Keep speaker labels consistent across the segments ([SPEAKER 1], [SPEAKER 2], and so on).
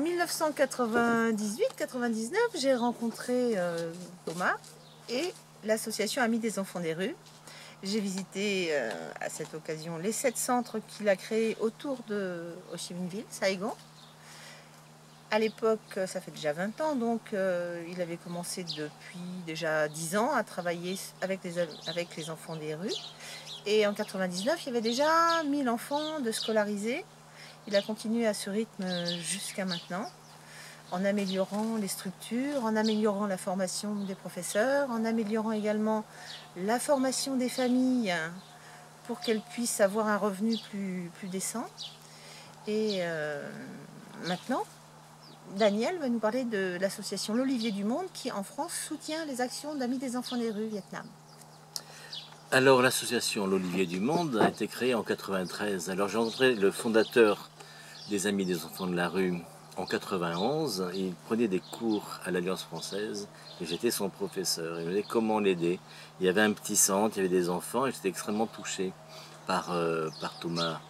[SPEAKER 1] 1998-99, j'ai rencontré Thomas et l'association Amis des enfants des rues. J'ai visité à cette occasion les 7 centres qu'il a créés autour de Ho Chi Minh Ville, Saigon. À l'époque, ça fait déjà 20 ans, donc il avait commencé depuis déjà 10 ans à travailler avec les enfants des rues. Et en 99, il y avait déjà 1000 enfants de scolarisés. Il a continué à ce rythme jusqu'à maintenant, en améliorant les structures, en améliorant la formation des professeurs, en améliorant également la formation des familles pour qu'elles puissent avoir un revenu plus décent. Et maintenant, Daniel va nous parler de l'association L'Olivier du Monde qui, en France, soutient les actions d'Amis des enfants des rues Vietnam.
[SPEAKER 2] Alors l'association L'Olivier du Monde a été créée en 93. Alors j'ai rencontré le fondateur des Amis des enfants de la rue en 91. Il prenait des cours à l'Alliance française et j'étais son professeur. Il me disait comment l'aider. Il y avait un petit centre, il y avait des enfants et j'étais extrêmement touché par Thomas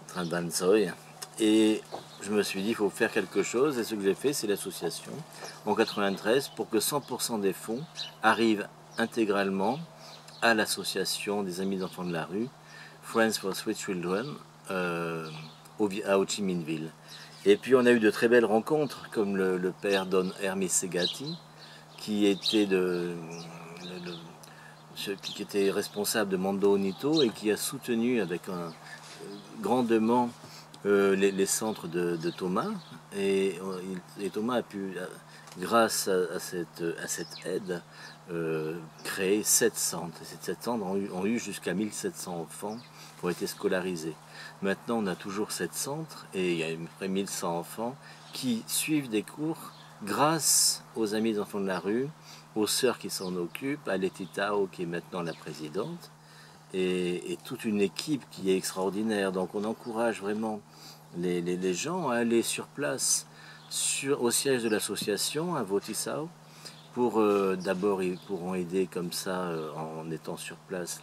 [SPEAKER 2] Tran Van Soy. Et je me suis dit il faut faire quelque chose et ce que j'ai fait c'est l'association en 93 pour que 100% des fonds arrivent intégralement à l'association des Amis d'enfants de la rue, Friends for Street Children, à Ho Chi Minh Ville. Et puis on a eu de très belles rencontres, comme le père Don Hermes Segati, qui était, qui était responsable de Mando Onito et qui a soutenu avec grandement les centres de Thomas. Et Thomas a pu, grâce à cette aide, créer 7 centres. Et ces 7 centres ont eu jusqu'à 1700 enfants qui ont été scolarisés. Maintenant, on a toujours 7 centres et il y a à peu près 1100 enfants qui suivent des cours grâce aux Amis des enfants de la rue, aux sœurs qui s'en occupent, à Letty Tao qui est maintenant la présidente, et toute une équipe qui est extraordinaire. Donc on encourage vraiment les gens à aller sur place, au siège de l'association à Votisao, pour d'abord ils pourront aider comme ça en étant sur place,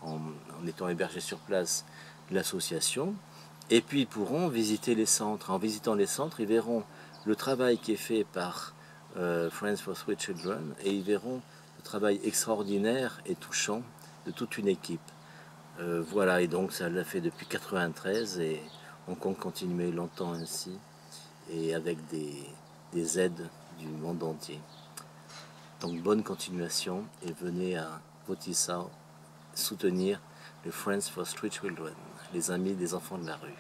[SPEAKER 2] en étant hébergés sur place l'association, et puis ils pourront visiter les centres. En visitant les centres, ils verront le travail qui est fait par Friends for Street Children et ils verront le travail extraordinaire et touchant de toute une équipe. Voilà, et donc ça l'a fait depuis 93 et on compte continuer longtemps ainsi et avec des aides du monde entier. Donc bonne continuation et venez à Votisao soutenir le Friends for Street Children, les Amis des enfants de la rue.